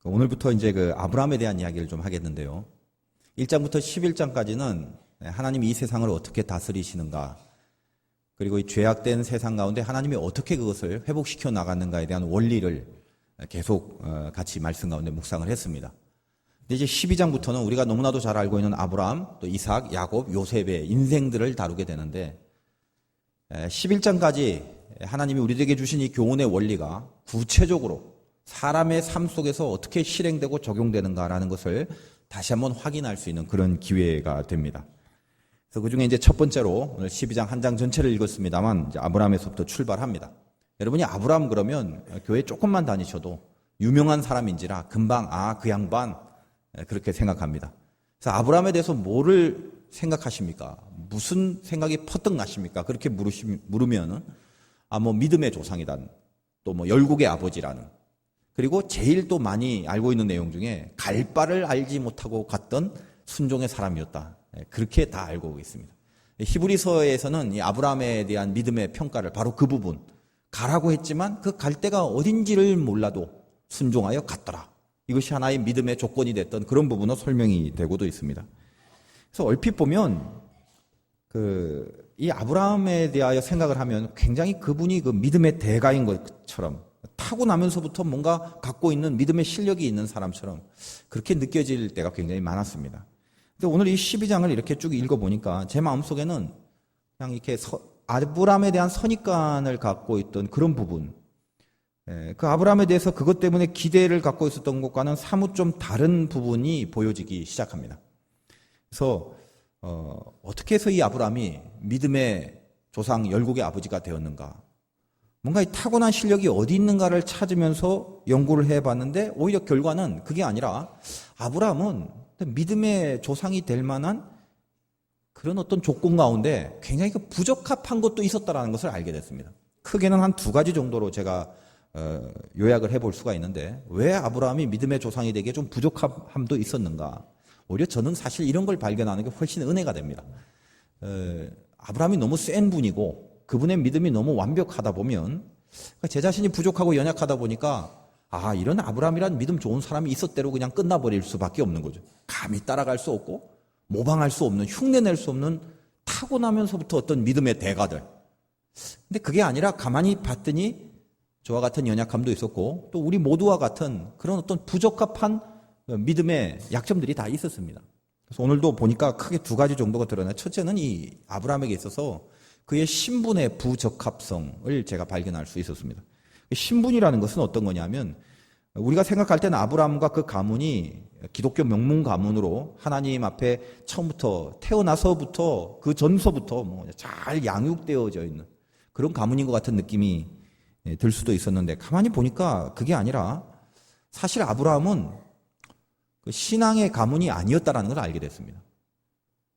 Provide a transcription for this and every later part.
오늘부터 이제 그 아브라함에 대한 이야기를 좀 하겠는데요. 1장부터 11장까지는 하나님이 이 세상을 어떻게 다스리시는가, 그리고 이 죄악된 세상 가운데 하나님이 어떻게 그것을 회복시켜 나갔는가에 대한 원리를 계속 같이 말씀 가운데 묵상을 했습니다. 근데 이제 12장부터는 우리가 너무나도 잘 알고 있는 아브라함, 또 이삭, 야곱, 요셉의 인생들을 다루게 되는데 11장까지 하나님이 우리에게 주신 이 교훈의 원리가 구체적으로 사람의 삶 속에서 어떻게 실행되고 적용되는가라는 것을 다시 한번 확인할 수 있는 그런 기회가 됩니다. 그래서 그 중에 이제 첫 번째로 오늘 12장 한 장 전체를 읽었습니다만 이제 아브라함에서부터 출발합니다. 여러분이 아브라함 그러면 교회 조금만 다니셔도 유명한 사람인지라 금방 그 양반 그렇게 생각합니다. 그래서 아브라함에 대해서 뭐를 생각하십니까? 무슨 생각이 퍼뜩 나십니까? 그렇게 물으면은 뭐 믿음의 조상이다, 또 뭐 열국의 아버지라는, 그리고 제일 또 많이 알고 있는 내용 중에 갈 바를 알지 못하고 갔던 순종의 사람이었다. 그렇게 다 알고 있습니다. 히브리서에서는 이 아브라함에 대한 믿음의 평가를 바로 그 부분, 가라고 했지만 그 갈 데가 어딘지를 몰라도 순종하여 갔더라. 이것이 하나의 믿음의 조건이 됐던 그런 부분으로 설명이 되고도 있습니다. 그래서 얼핏 보면 이 아브라함에 대하여 생각을 하면 굉장히 그분이 그 믿음의 대가인 것처럼, 타고나면서부터 뭔가 갖고 있는 믿음의 실력이 있는 사람처럼 그렇게 느껴질 때가 굉장히 많았습니다. 근데 오늘 이 12장을 이렇게 쭉 읽어보니까 제 마음속에는 그냥 이렇게 아브라함에 대한 선입관을 갖고 있던 그런 부분, 그 아브라함에 대해서 그것 때문에 기대를 갖고 있었던 것과는 사뭇 좀 다른 부분이 보여지기 시작합니다. 그래서 어떻게 해서 이 아브라함이 믿음의 조상 열국의 아버지가 되었는가, 뭔가 이 타고난 실력이 어디 있는가를 찾으면서 연구를 해봤는데 오히려 결과는 그게 아니라 아브라함은 믿음의 조상이 될 만한 그런 어떤 조건 가운데 굉장히 부적합한 것도 있었다는 것을 알게 됐습니다. 크게는 한 두 가지 정도로 제가 요약을 해볼 수가 있는데, 왜 아브라함이 믿음의 조상이 되기에 좀 부족함도 있었는가, 오히려 저는 사실 이런 걸 발견하는 게 훨씬 은혜가 됩니다. 아브라함이 너무 센 분이고 그분의 믿음이 너무 완벽하다 보면 제 자신이 부족하고 연약하다 보니까 이런 아브라함이란 믿음 좋은 사람이 있었대로 그냥 끝나버릴 수밖에 없는 거죠. 감히 따라갈 수 없고 모방할 수 없는, 흉내낼 수 없는 타고나면서부터 어떤 믿음의 대가들. 근데 그게 아니라 가만히 봤더니 저와 같은 연약함도 있었고 또 우리 모두와 같은 그런 어떤 부적합한 믿음의 약점들이 다 있었습니다. 그래서 오늘도 보니까 크게 두 가지 정도가 드러나요. 첫째는 이 아브라함에게 있어서 그의 신분의 부적합성을 제가 발견할 수 있었습니다. 신분이라는 것은 어떤 거냐면, 우리가 생각할 때는 아브라함과 그 가문이 기독교 명문 가문으로 하나님 앞에 처음부터 태어나서부터 그 전서부터 잘 양육되어져 있는 그런 가문인 것 같은 느낌이 들 수도 있었는데, 가만히 보니까 그게 아니라 사실 아브라함은 그 신앙의 가문이 아니었다는 걸 알게 됐습니다.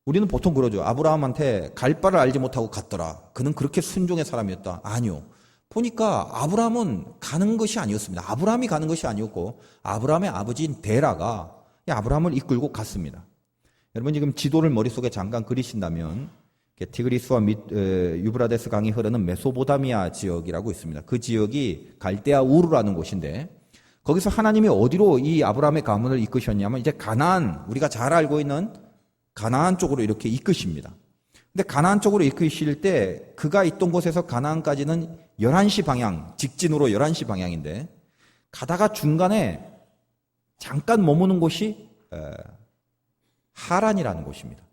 우리는 보통 그러죠. 아브라함한테 갈 바를 알지 못하고 갔더라. 그는 그렇게 순종의 사람이었다. 아니요. 보니까 아브라함은 가는 것이 아니었습니다. 아브라함이 가는 것이 아니었고 아브라함의 아버지인 데라가 아브라함을 이끌고 갔습니다. 여러분 지금 지도를 머릿속에 잠깐 그리신다면 티그리스와 유브라데스 강이 흐르는 메소포타미아 지역이라고 있습니다. 그 지역이 갈대아 우르라는 곳인데, 거기서 하나님이 어디로 이 아브라함의 가문을 이끄셨냐면 이제 가나안, 우리가 잘 알고 있는 가나안 쪽으로 이렇게 이끄십니다. 근데 가나안 쪽으로 이끄실 때 그가 있던 곳에서 가나안까지는 11시 방향, 직진으로 11시 방향인데, 가다가 중간에 잠깐 머무는 곳이 하란이라는 곳입니다.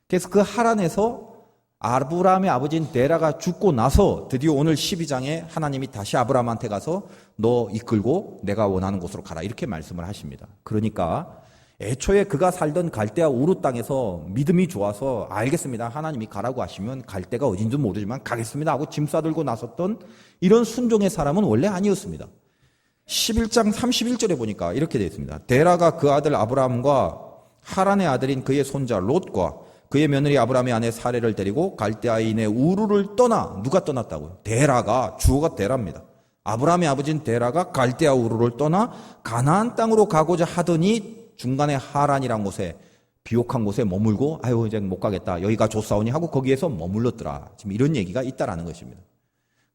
그래서 그 하란에서 아브라함의 아버지인 데라가 죽고 나서 드디어 오늘 12장에 하나님이 다시 아브라함한테 가서 너 이끌고 내가 원하는 곳으로 가라, 이렇게 말씀을 하십니다. 그러니까 애초에 그가 살던 갈대아 우르 땅에서 믿음이 좋아서 알겠습니다, 하나님이 가라고 하시면 갈 데가 어딘지 모르지만 가겠습니다 하고 짐 싸들고 나섰던 이런 순종의 사람은 원래 아니었습니다. 11장 31절에 보니까 이렇게 되어 있습니다. 데라가 그 아들 아브라함과 하란의 아들인 그의 손자 롯과 그의 며느리 아브라함의 아내 사레를 데리고 갈대아인의 우르를 떠나, 누가 떠났다고요? 데라가, 주어가 데라입니다. 아브라함의 아버지인 데라가 갈대아 우르를 떠나 가나안 땅으로 가고자 하더니 중간에 하란이란 곳에, 비옥한 곳에 머물고 이제 못 가겠다, 여기가 좋사오니 하고 거기에서 머물렀더라. 지금 이런 얘기가 있다라는 것입니다.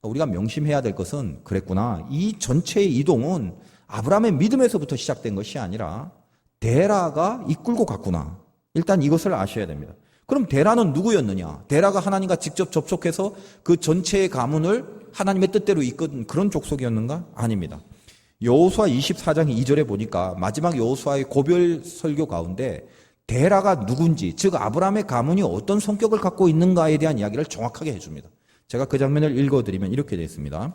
우리가 명심해야 될 것은, 그랬구나, 이 전체의 이동은 아브라함의 믿음에서부터 시작된 것이 아니라 데라가 이끌고 갔구나. 일단 이것을 아셔야 됩니다. 그럼 데라는 누구였느냐? 데라가 하나님과 직접 접촉해서 그 전체의 가문을 하나님의 뜻대로 이끈 그런 족속이었는가? 아닙니다. 여호수아 24장 2절에 보니까 마지막 여호수아의 고별 설교 가운데 데라가 누군지, 즉 아브라함의 가문이 어떤 성격을 갖고 있는가에 대한 이야기를 정확하게 해줍니다. 제가 그 장면을 읽어드리면 이렇게 되어 있습니다.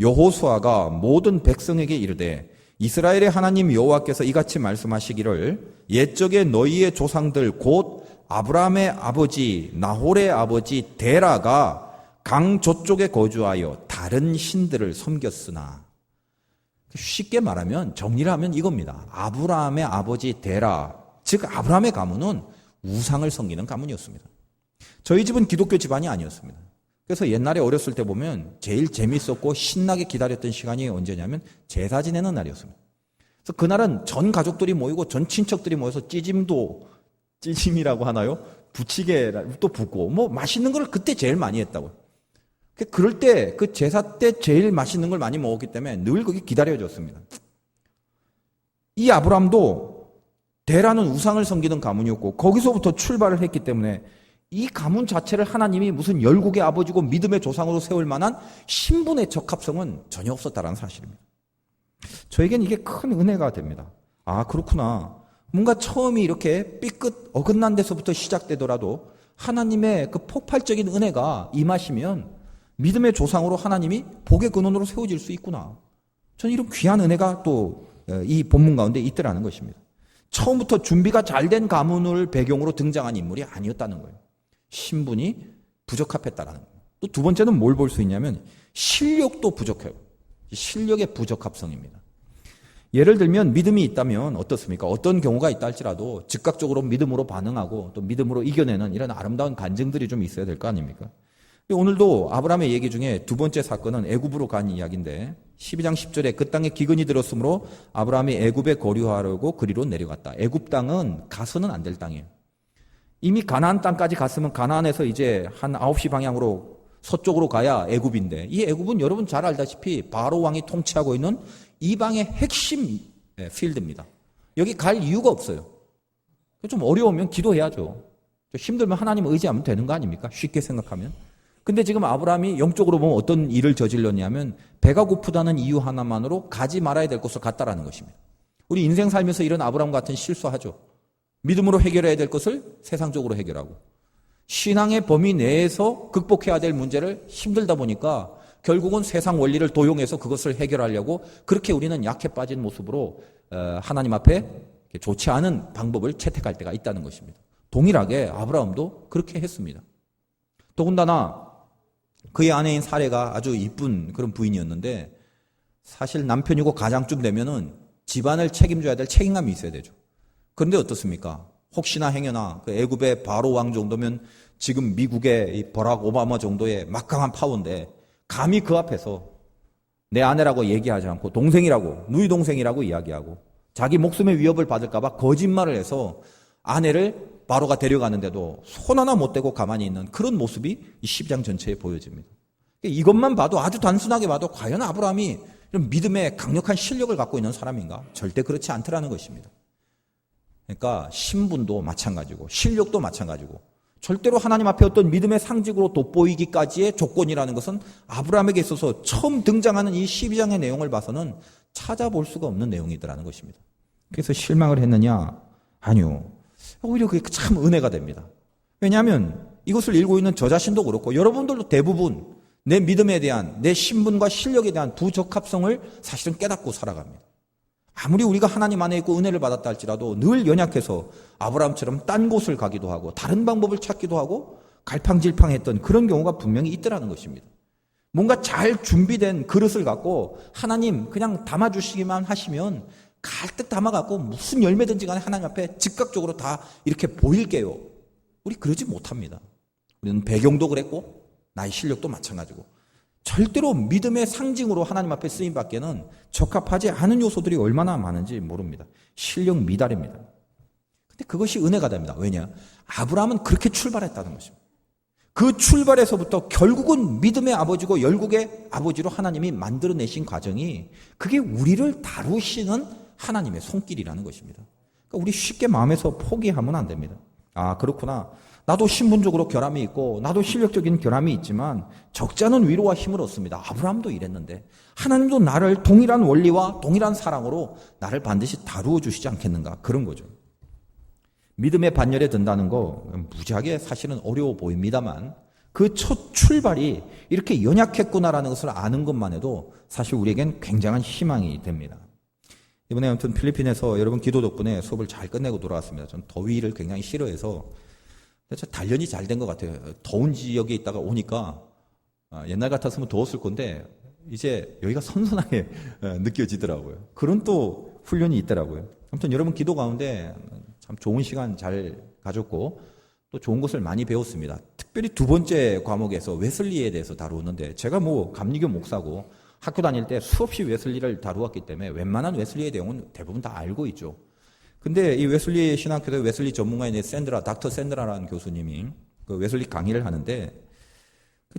여호수아가 모든 백성에게 이르되 이스라엘의 하나님 여호와께서 이같이 말씀하시기를 옛적에 너희의 조상들 곧 아브라함의 아버지 나홀의 아버지 데라가 강 저쪽에 거주하여 다른 신들을 섬겼으나, 쉽게 말하면 정리를 하면 이겁니다. 아브라함의 아버지 데라, 즉 아브라함의 가문은 우상을 섬기는 가문이었습니다. 저희 집은 기독교 집안이 아니었습니다. 그래서 옛날에 어렸을 때 보면 제일 재밌었고 신나게 기다렸던 시간이 언제냐면 제사 지내는 날이었습니다. 그래서 그날은 전 가족들이 모이고 전 친척들이 모여서 찌짐이라고 하나요? 부치개도 붓고 뭐 맛있는 걸 그때 제일 많이 했다고요. 그럴 때 그 제사 때 제일 맛있는 걸 많이 먹었기 때문에 늘 거기 기다려졌습니다. 이 아브람도 데라는 우상을 섬기는 가문이었고 거기서부터 출발을 했기 때문에 이 가문 자체를 하나님이 무슨 열국의 아버지고 믿음의 조상으로 세울 만한 신분의 적합성은 전혀 없었다는 사실입니다. 저에겐 이게 큰 은혜가 됩니다. 아, 그렇구나. 뭔가 처음이 이렇게 삐끗 어긋난 데서부터 시작되더라도 하나님의 그 폭발적인 은혜가 임하시면 믿음의 조상으로 하나님이 복의 근원으로 세워질 수 있구나. 저는 이런 귀한 은혜가 또 이 본문 가운데 있더라는 것입니다. 처음부터 준비가 잘 된 가문을 배경으로 등장한 인물이 아니었다는 거예요. 신분이 부적합했다라는 거예요. 또 두 번째는 뭘 볼 수 있냐면 실력도 부족해요. 실력의 부적합성입니다. 예를 들면 믿음이 있다면 어떻습니까? 어떤 경우가 있다 할지라도 즉각적으로 믿음으로 반응하고 또 믿음으로 이겨내는 이런 아름다운 간증들이 좀 있어야 될 거 아닙니까? 오늘도 아브라함의 얘기 중에 두 번째 사건은 애굽으로 간 이야기인데 12장 10절에 그 땅에 기근이 들었으므로 아브라함이 애굽에 거류하려고 그리로 내려갔다. 애굽 땅은 가서는 안 될 땅이에요. 이미 가나안 땅까지 갔으면 가나안에서 이제 한 9시 방향으로 서쪽으로 가야 애굽인데 이 애굽은 여러분 잘 알다시피 바로 왕이 통치하고 있는 이방의 핵심 필드입니다. 여기 갈 이유가 없어요. 좀 어려우면 기도해야죠. 좀 힘들면 하나님 의지하면 되는 거 아닙니까? 쉽게 생각하면. 근데 지금 아브라함이 영적으로 보면 어떤 일을 저질렀냐면 배가 고프다는 이유 하나만으로 가지 말아야 될 곳을 갔다라는 것입니다. 우리 인생 살면서 이런 아브라함 같은 실수하죠. 믿음으로 해결해야 될 것을 세상적으로 해결하고 신앙의 범위 내에서 극복해야 될 문제를 힘들다 보니까 결국은 세상 원리를 도용해서 그것을 해결하려고 그렇게 우리는 약해 빠진 모습으로 하나님 앞에 좋지 않은 방법을 채택할 때가 있다는 것입니다. 동일하게 아브라함도 그렇게 했습니다. 더군다나 그의 아내인 사레가 아주 이쁜 그런 부인이었는데 사실 남편이고 가장쯤 되면은 집안을 책임져야 될 책임감이 있어야 되죠. 그런데 어떻습니까? 혹시나 행여나 그 애굽의 바로 왕 정도면 지금 미국의 이 버락 오바마 정도의 막강한 파워인데 감히 그 앞에서 내 아내라고 얘기하지 않고 동생이라고 누이 동생이라고 이야기하고 자기 목숨의 위협을 받을까 봐 거짓말을 해서 아내를 바로가 데려가는데도 손 하나 못 대고 가만히 있는 그런 모습이 이 12장 전체에 보여집니다. 이것만 봐도 아주 단순하게 봐도 과연 아브라함이 이런 믿음의 강력한 실력을 갖고 있는 사람인가? 절대 그렇지 않더라는 것입니다. 그러니까 신분도 마찬가지고 실력도 마찬가지고 절대로 하나님 앞에 어떤 믿음의 상징으로 돋보이기까지의 조건이라는 것은 아브라함에게 있어서 처음 등장하는 이 12장의 내용을 봐서는 찾아볼 수가 없는 내용이더라는 것입니다. 그래서 실망을 했느냐? 아니요. 오히려 그게 참 은혜가 됩니다. 왜냐하면 이것을 읽고 있는 저 자신도 그렇고 여러분들도 대부분 내 믿음에 대한 내 신분과 실력에 대한 부적합성을 사실은 깨닫고 살아갑니다. 아무리 우리가 하나님 안에 있고 은혜를 받았다 할지라도 늘 연약해서 아브라함처럼 딴 곳을 가기도 하고 다른 방법을 찾기도 하고 갈팡질팡했던 그런 경우가 분명히 있더라는 것입니다. 뭔가 잘 준비된 그릇을 갖고 하나님 그냥 담아주시기만 하시면 가득 담아갖고 무슨 열매든지 간에 하나님 앞에 즉각적으로 다 이렇게 보일게요. 우리 그러지 못합니다. 우리는 배경도 그랬고 나의 실력도 마찬가지고 절대로 믿음의 상징으로 하나님 앞에 쓰임받기에는 적합하지 않은 요소들이 얼마나 많은지 모릅니다. 실력 미달입니다. 근데 그것이 은혜가 됩니다. 왜냐? 아브라함은 그렇게 출발했다는 것입니다. 그 출발에서부터 결국은 믿음의 아버지고 열국의 아버지로 하나님이 만들어내신 과정이 그게 우리를 다루시는 하나님의 손길이라는 것입니다. 그러니까 우리 쉽게 마음에서 포기하면 안 됩니다. 아, 그렇구나. 나도 신분적으로 결함이 있고 나도 실력적인 결함이 있지만 적지 않은 위로와 힘을 얻습니다. 아브라함도 이랬는데 하나님도 나를 동일한 원리와 동일한 사랑으로 나를 반드시 다루어 주시지 않겠는가, 그런 거죠. 믿음의 반열에 든다는 거 무지하게 사실은 어려워 보입니다만 그 첫 출발이 이렇게 연약했구나라는 것을 아는 것만 해도 사실 우리에겐 굉장한 희망이 됩니다. 이번에 아무튼 필리핀에서 여러분 기도 덕분에 수업을 잘 끝내고 돌아왔습니다. 전 더위를 굉장히 싫어해서 단련이 잘 된 것 같아요. 더운 지역에 있다가 오니까 옛날 같았으면 더웠을 건데 이제 여기가 선선하게 느껴지더라고요. 그런 또 훈련이 있더라고요. 아무튼 여러분 기도 가운데 참 좋은 시간 잘 가졌고 또 좋은 것을 많이 배웠습니다. 특별히 두 번째 과목에서 웨슬리에 대해서 다루었는데 제가 뭐 감리교 목사고 학교 다닐 때 수없이 웨슬리를 다루었기 때문에 웬만한 웨슬리의 내용은 대부분 다 알고 있죠. 근데 이 웨슬리 신학교의 웨슬리 전문가인 닥터 샌드라라는 교수님이 그 웨슬리 강의를 하는데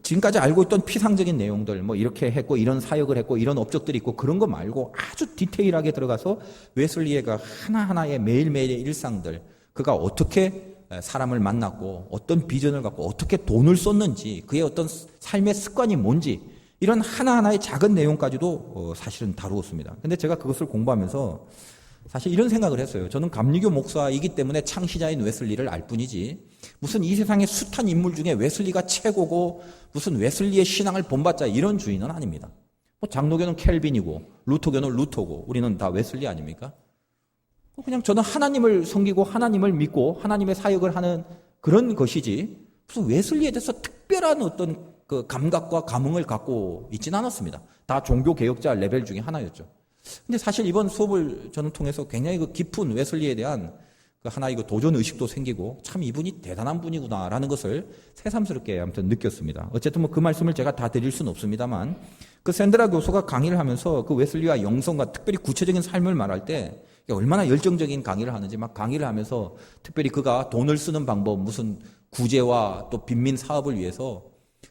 지금까지 알고 있던 피상적인 내용들, 뭐 이렇게 했고 이런 사역을 했고 이런 업적들이 있고 그런 거 말고 아주 디테일하게 들어가서 웨슬리의 그 하나하나의 매일매일의 일상들, 그가 어떻게 사람을 만났고 어떤 비전을 갖고 어떻게 돈을 썼는지, 그의 어떤 삶의 습관이 뭔지, 이런 하나하나의 작은 내용까지도 사실은 다루었습니다. 근데 제가 그것을 공부하면서 사실 이런 생각을 했어요. 저는 감리교 목사이기 때문에 창시자인 웨슬리를 알 뿐이지 무슨 이 세상의 숱한 인물 중에 웨슬리가 최고고 무슨 웨슬리의 신앙을 본받자 이런 주의는 아닙니다. 뭐 장로교는 켈빈이고 루터교는 루터고 우리는 다 웨슬리 아닙니까? 그냥 저는 하나님을 섬기고 하나님을 믿고 하나님의 사역을 하는 그런 것이지 무슨 웨슬리에 대해서 특별한 어떤 그 감각과 감흥을 갖고 있지는 않았습니다. 다 종교개혁자 레벨 중에 하나였죠. 근데 사실 이번 수업을 저는 통해서 굉장히 그 깊은 웨슬리에 대한 그 하나의 그 도전 의식도 생기고 참 이분이 대단한 분이구나라는 것을 새삼스럽게 아무튼 느꼈습니다. 어쨌든 뭐 그 말씀을 제가 다 드릴 수는 없습니다만 그 샌드라 교수가 강의를 하면서 그 웨슬리와 영성과 특별히 구체적인 삶을 말할 때 얼마나 열정적인 강의를 하는지 막 강의를 하면서 특별히 그가 돈을 쓰는 방법, 무슨 구제와 또 빈민 사업을 위해서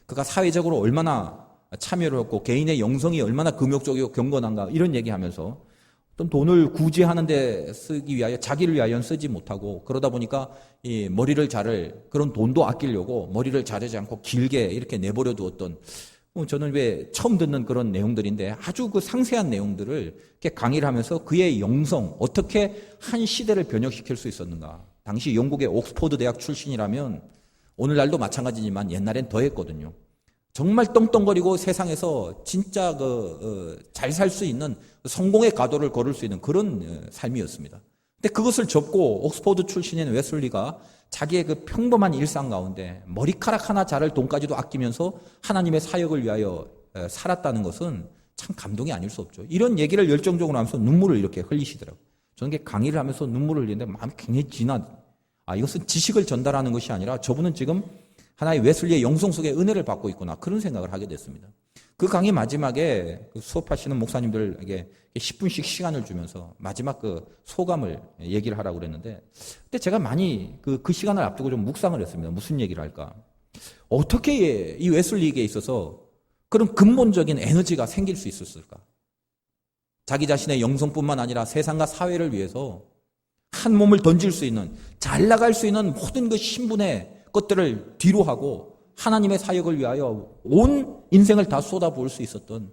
그가 사회적으로 얼마나 참여를 했고 개인의 영성이 얼마나 금욕적이고 경건한가 이런 얘기하면서 어떤 돈을 구제하는 데 쓰기 위하여 자기를 위하여 쓰지 못하고 그러다 보니까 이 머리를 자를 그런 돈도 아끼려고 머리를 자르지 않고 길게 이렇게 내버려 두었던, 저는 왜 처음 듣는 그런 내용들인데 아주 그 상세한 내용들을 이렇게 강의를 하면서 그의 영성 어떻게 한 시대를 변혁시킬 수 있었는가. 당시 영국의 옥스퍼드 대학 출신이라면 오늘날도 마찬가지지만 옛날엔 더 했거든요. 정말 떵떵거리고 세상에서 진짜 잘 살 수 있는 성공의 가도를 걸을 수 있는 그런 삶이었습니다. 근데 그것을 접고 옥스퍼드 출신인 웨슬리가 자기의 그 평범한 일상 가운데 머리카락 하나 자를 돈까지도 아끼면서 하나님의 사역을 위하여 살았다는 것은 참 감동이 아닐 수 없죠. 이런 얘기를 열정적으로 하면서 눈물을 이렇게 흘리시더라고요. 저는 강의를 하면서 눈물을 흘리는데 마음이 굉장히 이것은 지식을 전달하는 것이 아니라 저분은 지금 하나의 웨슬리의 영성 속에 은혜를 받고 있구나, 그런 생각을 하게 됐습니다. 그 강의 마지막에 수업하시는 목사님들에게 10분씩 시간을 주면서 마지막 그 소감을 얘기를 하라고 그랬는데 그때 제가 많이 그 시간을 앞두고 좀 묵상을 했습니다. 무슨 얘기를 할까? 어떻게 이 웨슬리에게 있어서 그런 근본적인 에너지가 생길 수 있었을까? 자기 자신의 영성뿐만 아니라 세상과 사회를 위해서 한 몸을 던질 수 있는, 잘 나갈 수 있는 모든 그 신분의 것들을 뒤로 하고 하나님의 사역을 위하여 온 인생을 다 쏟아부을 수 있었던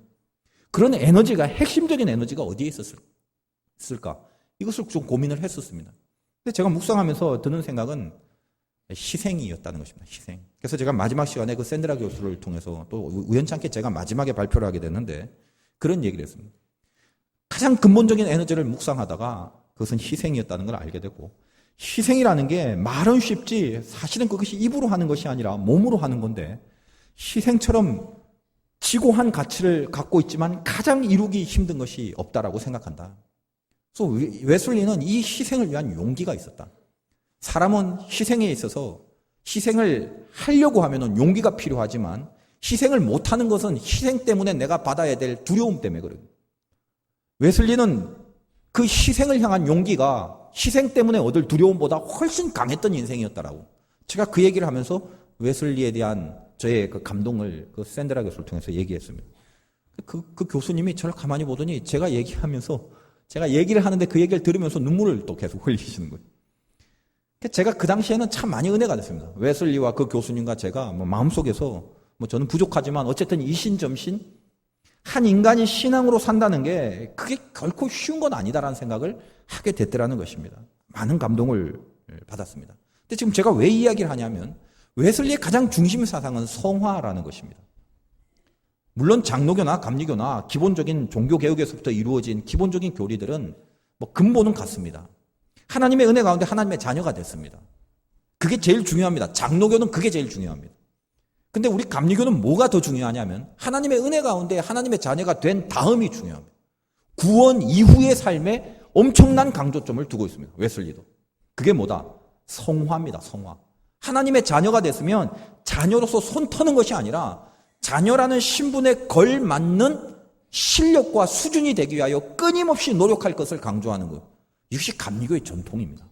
그런 에너지가, 핵심적인 에너지가 어디에 있었을까? 이것을 좀 고민을 했었습니다. 근데 제가 묵상하면서 드는 생각은 희생이었다는 것입니다. 희생. 그래서 제가 마지막 시간에 그 샌드라 교수를 통해서 또 우연찮게 제가 마지막에 발표를 하게 됐는데 그런 얘기를 했습니다. 가장 근본적인 에너지를 묵상하다가 그것은 희생이었다는 걸 알게 되고, 희생이라는 게 말은 쉽지 사실은 그것이 입으로 하는 것이 아니라 몸으로 하는 건데 희생처럼 지고한 가치를 갖고 있지만 가장 이루기 힘든 것이 없다라고 생각한다. 그래서 웨슬리는 이 희생을 위한 용기가 있었다. 사람은 희생에 있어서 희생을 하려고 하면 용기가 필요하지만 희생을 못하는 것은 희생 때문에 내가 받아야 될 두려움 때문에 그래요. 웨슬리는 그 희생을 향한 용기가 희생 때문에 얻을 두려움보다 훨씬 강했던 인생이었다라고. 제가 그 얘기를 하면서 웨슬리에 대한 저의 그 감동을 그 샌드라 교수를 통해서 얘기했습니다. 그 교수님이 저를 가만히 보더니 제가 얘기를 하는데 그 얘기를 들으면서 눈물을 또 계속 흘리시는 거예요. 제가 그 당시에는 참 많이 은혜가 됐습니다. 웨슬리와 그 교수님과 제가 마음속에서 저는 부족하지만 어쨌든 이신점신 한 인간이 신앙으로 산다는 게 그게 결코 쉬운 건 아니다라는 생각을 하게 됐더라는 것입니다. 많은 감동을 받았습니다. 근데 지금 제가 왜 이야기를 하냐면 웨슬리의 가장 중심 사상은 성화라는 것입니다. 물론 장로교나 감리교나 기본적인 종교개혁에서부터 이루어진 기본적인 교리들은 근본은 같습니다. 하나님의 은혜 가운데 하나님의 자녀가 됐습니다. 그게 제일 중요합니다. 장로교는 그게 제일 중요합니다. 근데 우리 감리교는 뭐가 더 중요하냐면 하나님의 은혜 가운데 하나님의 자녀가 된 다음이 중요합니다. 구원 이후의 삶에 엄청난 강조점을 두고 있습니다. 웨슬리도. 그게 뭐다? 성화입니다. 성화. 하나님의 자녀가 됐으면 자녀로서 손 터는 것이 아니라 자녀라는 신분에 걸맞는 실력과 수준이 되기 위하여 끊임없이 노력할 것을 강조하는 것. 이것이 감리교의 전통입니다.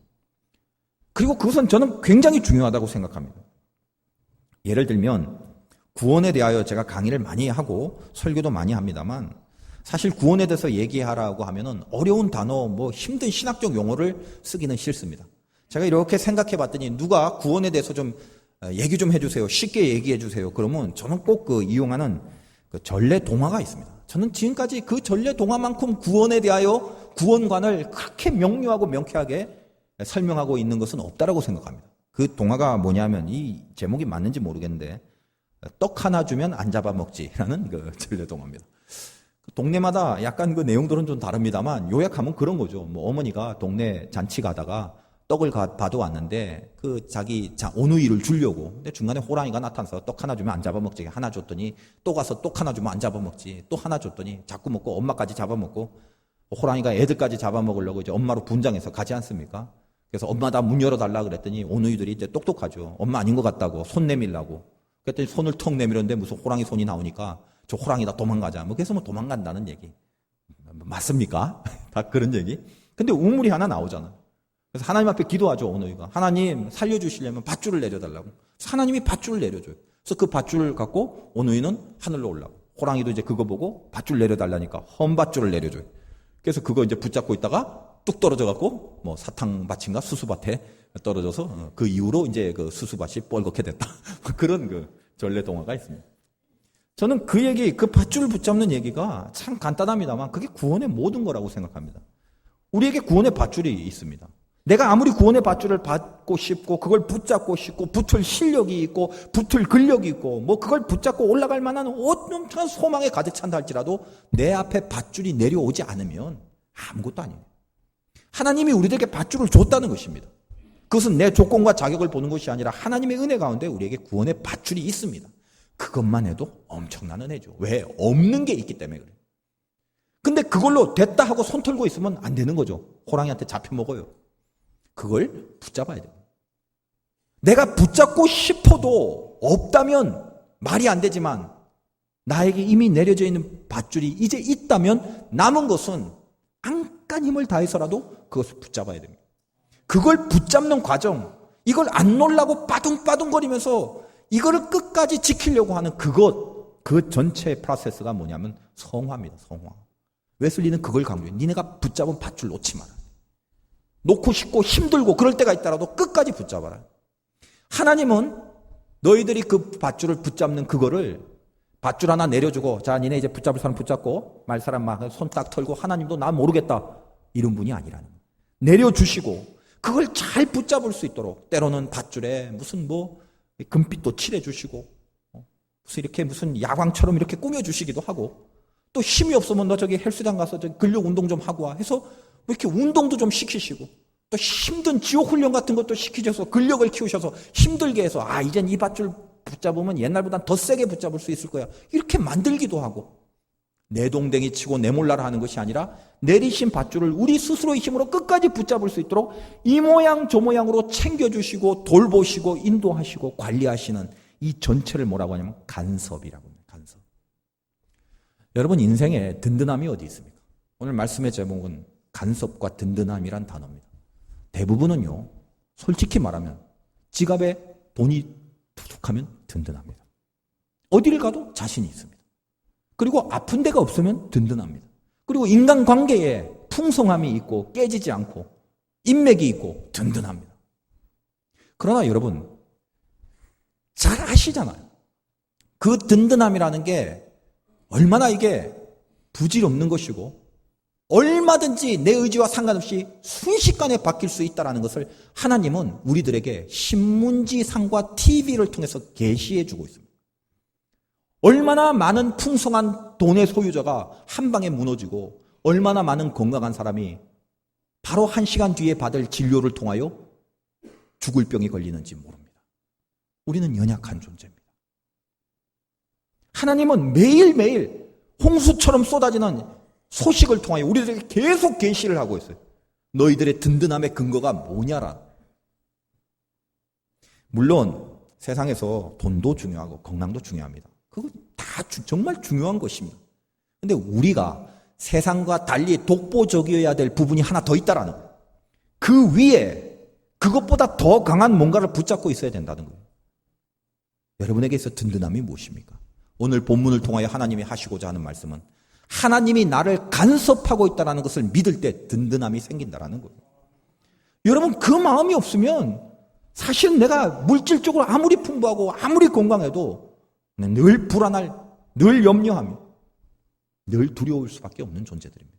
그리고 그것은 저는 굉장히 중요하다고 생각합니다. 예를 들면 구원에 대하여 제가 강의를 많이 하고 설교도 많이 합니다만 사실 구원에 대해서 얘기하라고 하면은 어려운 단어, 힘든 신학적 용어를 쓰기는 싫습니다. 제가 이렇게 생각해 봤더니 누가 구원에 대해서 좀 얘기 좀 해주세요. 쉽게 얘기해 주세요. 그러면 저는 꼭 이용하는 전래 동화가 있습니다. 저는 지금까지 그 전래 동화만큼 구원에 대하여 구원관을 그렇게 명료하고 명쾌하게 설명하고 있는 것은 없다라고 생각합니다. 그 동화가 뭐냐면 이 제목이 맞는지 모르겠는데 떡 하나 주면 안 잡아먹지라는 그 전래 동화입니다. 동네마다 약간 그 내용들은 좀 다릅니다만 요약하면 그런 거죠. 어머니가 동네 잔치 가다가 떡을 봐도 왔는데 자기 오누이를 주려고 근데 중간에 호랑이가 나타나서 떡 하나 주면 안 잡아먹지 하나 줬더니 또 가서 떡 하나 주면 안 잡아먹지 또 하나 줬더니 자꾸 먹고 엄마까지 잡아먹고 호랑이가 애들까지 잡아먹으려고 이제 엄마로 분장해서 가지 않습니까? 그래서 엄마 나 문 열어달라 그랬더니 오누이들이 이제 똑똑하죠. 엄마 아닌 것 같다고 손 내밀라고 그랬더니 손을 턱 내밀었는데 무슨 호랑이 손이 나오니까 저 호랑이다 도망가자 그래서 도망간다는 얘기 맞습니까? 다 그런 얘기. 근데 우물이 하나 나오잖아. 그래서 하나님 앞에 기도하죠. 오누이가 하나님 살려주시려면 밧줄을 내려달라고. 그래서 하나님이 밧줄을 내려줘요. 그래서 그 밧줄을 갖고 오누이는 하늘로 올라가고 호랑이도 이제 그거 보고 밧줄 내려달라니까 헌밧줄을 내려줘요. 그래서 그거 이제 붙잡고 있다가 뚝 떨어져 갖고 사탕밭인가 수수밭에 떨어져서 그 이후로 이제 그 수수밭이 뻘겋게 됐다. 그런 그 전래 동화가 있습니다. 저는 그 얘기, 그 밧줄을 붙잡는 얘기가 참 간단합니다만 그게 구원의 모든 거라고 생각합니다. 우리에게 구원의 밧줄이 있습니다. 내가 아무리 구원의 밧줄을 받고 싶고 그걸 붙잡고 싶고 붙을 실력이 있고 붙을 근력이 있고 그걸 붙잡고 올라갈 만한 엄청난 소망에 가득 찬다 할지라도 내 앞에 밧줄이 내려오지 않으면 아무것도 아니에요. 하나님이 우리에게 밧줄을 줬다는 것입니다. 그것은 내 조건과 자격을 보는 것이 아니라 하나님의 은혜 가운데 우리에게 구원의 밧줄이 있습니다. 그것만 해도 엄청난 은혜죠. 왜? 없는 게 있기 때문에 그래요. 근데 그걸로 됐다 하고 손 털고 있으면 안 되는 거죠. 호랑이한테 잡혀 먹어요. 그걸 붙잡아야 돼요. 내가 붙잡고 싶어도 없다면 말이 안 되지만 나에게 이미 내려져 있는 밧줄이 이제 있다면 남은 것은 안간 힘을 다해서라도 그것을 붙잡아야 됩니다. 그걸 붙잡는 과정, 이걸 안 놓으려고 빠둥빠둥거리면서 이거를 끝까지 지키려고 하는 그 전체 프로세스가 뭐냐면 성화입니다. 성화. 웨슬리는 그걸 강조해요. 니네가 붙잡은 밧줄 놓지 마라. 놓고 싶고 힘들고 그럴 때가 있더라도 끝까지 붙잡아라. 하나님은 너희들이 그 밧줄을 붙잡는 그거를 밧줄 하나 내려주고 자 니네 이제 붙잡을 사람 붙잡고 말 사람 막 손 딱 털고 하나님도 나 모르겠다 이런 분이 아니라는 거예요. 내려주시고 그걸 잘 붙잡을 수 있도록 때로는 밧줄에 무슨 금빛도 칠해주시고 무슨 이렇게 무슨 야광처럼 이렇게 꾸며주시기도 하고 또 힘이 없으면 너 저기 헬스장 가서 저기 근력 운동 좀 하고 와 해서 이렇게 운동도 좀 시키시고 또 힘든 지옥 훈련 같은 것도 시키셔서 근력을 키우셔서 힘들게 해서 이젠 이 밧줄 붙잡으면 옛날보다 더 세게 붙잡을 수 있을 거야 이렇게 만들기도 하고 내 동댕이 치고 내 몰라라 하는 것이 아니라 내리신 밧줄을 우리 스스로의 힘으로 끝까지 붙잡을 수 있도록 이 모양 저 모양으로 챙겨주시고 돌보시고 인도하시고 관리하시는 이 전체를 뭐라고 하냐면 간섭이라고 합니다. 간섭. 여러분 인생에 든든함이 어디 있습니까? 오늘 말씀의 제목은 간섭과 든든함이란 단어입니다. 대부분은요 솔직히 말하면 지갑에 돈이 두둑하면 든든합니다. 어디를 가도 자신이 있습니다. 그리고 아픈 데가 없으면 든든합니다. 그리고 인간관계에 풍성함이 있고 깨지지 않고 인맥이 있고 든든합니다. 그러나 여러분 잘 아시잖아요. 그 든든함이라는 게 얼마나 이게 부질없는 것이고 얼마든지 내 의지와 상관없이 순식간에 바뀔 수 있다는 것을 하나님은 우리들에게 신문지상과 TV를 통해서 계시해 주고 있습니다. 얼마나 많은 풍성한 돈의 소유자가 한 방에 무너지고 얼마나 많은 건강한 사람이 바로 1시간 뒤에 받을 진료를 통하여 죽을 병이 걸리는지 모릅니다. 우리는 연약한 존재입니다. 하나님은 매일매일 홍수처럼 쏟아지는 소식을 통하여 우리들에게 계속 계시를 하고 있어요. 너희들의 든든함의 근거가 뭐냐라. 물론 세상에서 돈도 중요하고 건강도 중요합니다. 그거 다 정말 중요한 것입니다. 그런데 우리가 세상과 달리 독보적이어야 될 부분이 하나 더 있다라는 거예요. 그 위에 그것보다 더 강한 뭔가를 붙잡고 있어야 된다는 거예요. 여러분에게 있어 든든함이 무엇입니까? 오늘 본문을 통하여 하나님이 하시고자 하는 말씀은 하나님이 나를 간섭하고 있다는 것을 믿을 때 든든함이 생긴다는 거예요. 여러분 그 마음이 없으면 사실은 내가 물질적으로 아무리 풍부하고 아무리 건강해도 늘 불안할, 늘 염려하며 늘 두려울 수밖에 없는 존재들입니다.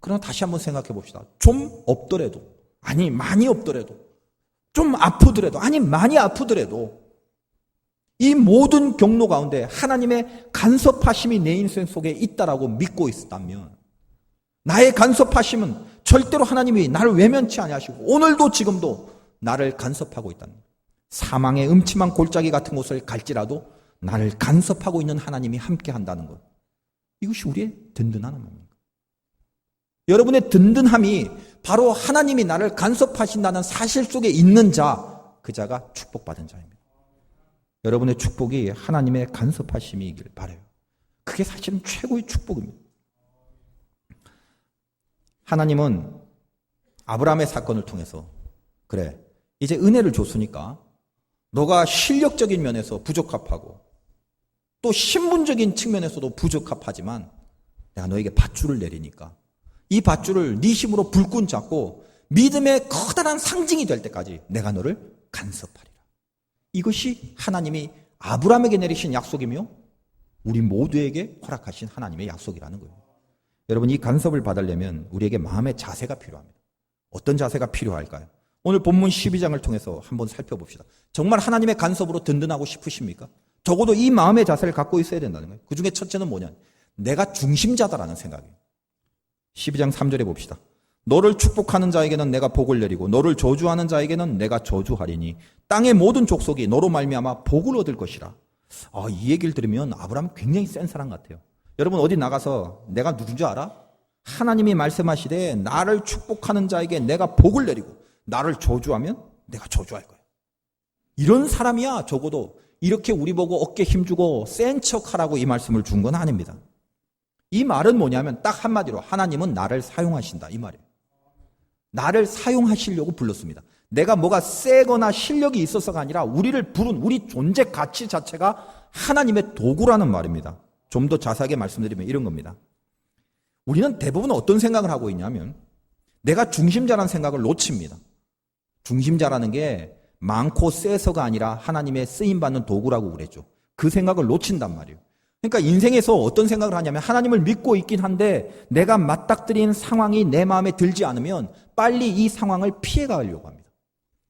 그러나 다시 한번 생각해 봅시다. 좀 없더라도, 아니 많이 없더라도, 좀 아프더라도, 아니 많이 아프더라도 이 모든 경로 가운데 하나님의 간섭하심이 내 인생 속에 있다라고 믿고 있다면 나의 간섭하심은 절대로 하나님이 나를 외면치 아니하시고 오늘도 지금도 나를 간섭하고 있다는 거예요. 사망의 음침한 골짜기 같은 곳을 갈지라도 나를 간섭하고 있는 하나님이 함께 한다는 것. 이것이 우리의 든든한 마음입니다. 여러분의 든든함이 바로 하나님이 나를 간섭하신다는 사실 속에 있는 자, 그 자가 축복받은 자입니다. 여러분의 축복이 하나님의 간섭하심이길 바라요. 그게 사실은 최고의 축복입니다. 하나님은 아브라함의 사건을 통해서 그래, 이제 은혜를 줬으니까 너가 실력적인 면에서 부적합하고 또 신분적인 측면에서도 부적합하지만 내가 너에게 밧줄을 내리니까 이 밧줄을 네 힘으로 불끈 잡고 믿음의 커다란 상징이 될 때까지 내가 너를 간섭하리라. 이것이 하나님이 아브라함에게 내리신 약속이며 우리 모두에게 허락하신 하나님의 약속이라는 거예요. 여러분 이 간섭을 받으려면 우리에게 마음의 자세가 필요합니다. 어떤 자세가 필요할까요? 오늘 본문 12장을 통해서 한번 살펴봅시다. 정말 하나님의 간섭으로 든든하고 싶으십니까? 적어도 이 마음의 자세를 갖고 있어야 된다는 거예요. 그 중에 첫째는 뭐냐? 내가 중심자다라는 생각이에요. 12장 3절에 봅시다. 너를 축복하는 자에게는 내가 복을 내리고 너를 저주하는 자에게는 내가 저주하리니 땅의 모든 족속이 너로 말미암아 복을 얻을 것이라. 이 얘기를 들으면 아브라함은 굉장히 센 사람 같아요. 여러분 어디 나가서 내가 누군지 알아? 하나님이 말씀하시되 나를 축복하는 자에게 내가 복을 내리고 나를 저주하면 내가 저주할 거야. 이런 사람이야 적어도 이렇게 우리 보고 어깨 힘주고 센 척하라고 이 말씀을 준 건 아닙니다. 이 말은 뭐냐면 딱 한마디로 하나님은 나를 사용하신다 이 말이에요. 나를 사용하시려고 불렀습니다. 내가 뭐가 세거나 실력이 있어서가 아니라 우리를 부른 우리 존재 가치 자체가 하나님의 도구라는 말입니다. 좀 더 자세하게 말씀드리면 이런 겁니다. 우리는 대부분 어떤 생각을 하고 있냐면 내가 중심자라는 생각을 놓칩니다. 중심자라는 게 많고 세서가 아니라 하나님의 쓰임받는 도구라고 그랬죠. 그 생각을 놓친단 말이에요. 그러니까 인생에서 어떤 생각을 하냐면 하나님을 믿고 있긴 한데 내가 맞닥뜨린 상황이 내 마음에 들지 않으면 빨리 이 상황을 피해가려고 합니다.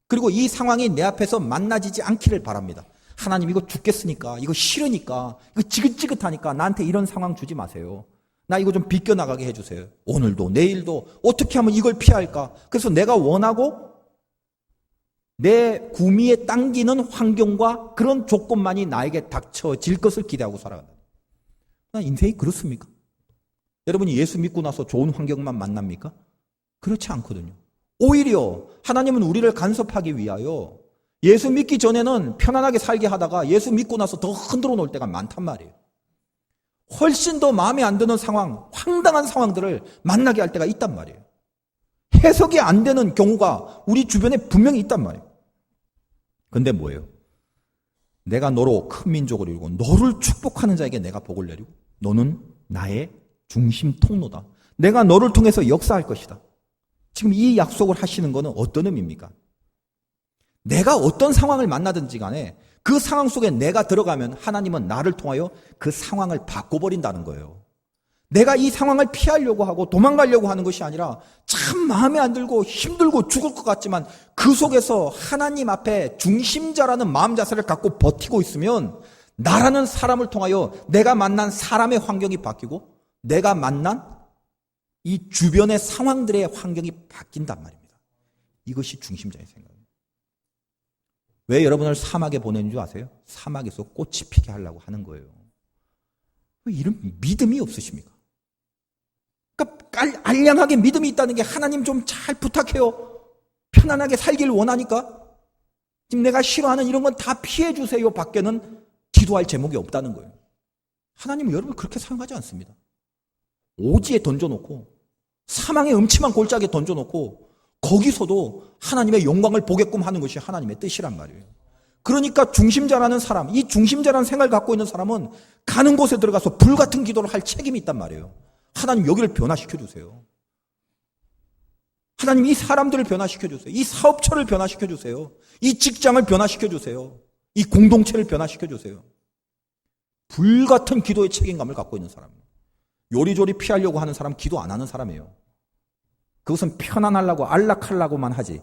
그리고 이 상황이 내 앞에서 만나지지 않기를 바랍니다. 하나님 이거 죽겠으니까, 이거 싫으니까, 이거 지긋지긋하니까 나한테 이런 상황 주지 마세요. 나 이거 좀 비껴나가게 해주세요. 오늘도 내일도 어떻게 하면 이걸 피할까? 그래서 내가 원하고 내 구미에 당기는 환경과 그런 조건만이 나에게 닥쳐질 것을 기대하고 살아간다. 인생이 그렇습니까? 여러분이 예수 믿고 나서 좋은 환경만 만납니까? 그렇지 않거든요. 오히려 하나님은 우리를 간섭하기 위하여 예수 믿기 전에는 편안하게 살게 하다가 예수 믿고 나서 더 흔들어 놓을 때가 많단 말이에요. 훨씬 더 마음에 안 드는 상황, 황당한 상황들을 만나게 할 때가 있단 말이에요. 해석이 안 되는 경우가 우리 주변에 분명히 있단 말이에요. 근데 뭐예요? 내가 너로 큰 민족을 이루고 너를 축복하는 자에게 내가 복을 내리고 너는 나의 중심 통로다. 내가 너를 통해서 역사할 것이다. 지금 이 약속을 하시는 것은 어떤 의미입니까? 내가 어떤 상황을 만나든지 간에 그 상황 속에 내가 들어가면 하나님은 나를 통하여 그 상황을 바꿔버린다는 거예요. 내가 이 상황을 피하려고 하고 도망가려고 하는 것이 아니라 참 마음에 안 들고 힘들고 죽을 것 같지만 그 속에서 하나님 앞에 중심자라는 마음 자세를 갖고 버티고 있으면 나라는 사람을 통하여 내가 만난 사람의 환경이 바뀌고 내가 만난 이 주변의 상황들의 환경이 바뀐단 말입니다. 이것이 중심자의 생각입니다. 왜 여러분을 사막에 보내는 줄 아세요? 사막에서 꽃이 피게 하려고 하는 거예요. 왜 이런 믿음이 없으십니까? 그러니까 알량하게 믿음이 있다는 게 하나님 좀 잘 부탁해요. 편안하게 살기를 원하니까 지금 내가 싫어하는 이런 건 다 피해 주세요 밖에는 기도할 제목이 없다는 거예요. 하나님은 여러분을 그렇게 사용하지 않습니다. 오지에 던져놓고 사망의 음침한 골짜기에 던져놓고 거기서도 하나님의 영광을 보게끔 하는 것이 하나님의 뜻이란 말이에요. 그러니까 중심자라는 사람, 이 중심자라는 생각을 갖고 있는 사람은 가는 곳에 들어가서 불같은 기도를 할 책임이 있단 말이에요. 하나님 여기를 변화시켜 주세요. 하나님 이 사람들을 변화시켜 주세요. 이 사업처를 변화시켜 주세요. 이 직장을 변화시켜 주세요. 이 공동체를 변화시켜 주세요. 불같은 기도의 책임감을 갖고 있는 사람이에요. 요리조리 피하려고 하는 사람 기도 안 하는 사람이에요. 그것은 편안하려고 안락하려고만 하지.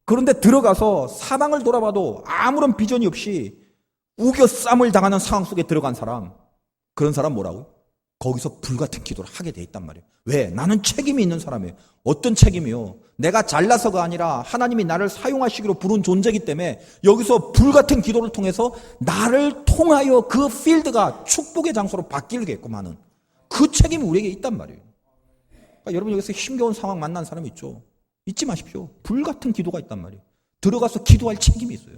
그런데 들어가서 사방을 돌아봐도 아무런 비전이 없이 우겨쌈을 당하는 상황 속에 들어간 사람, 그런 사람 뭐라고? 거기서 불같은 기도를 하게 돼 있단 말이에요. 왜? 나는 책임이 있는 사람이에요. 어떤 책임이요? 내가 잘나서가 아니라 하나님이 나를 사용하시기로 부른 존재이기 때문에 여기서 불같은 기도를 통해서 나를 통하여 그 필드가 축복의 장소로 바뀌게끔 하는 그 책임이 우리에게 있단 말이에요. 그러니까 여러분 여기서 힘겨운 상황 만난 사람 있죠? 잊지 마십시오. 불같은 기도가 있단 말이에요. 들어가서 기도할 책임이 있어요.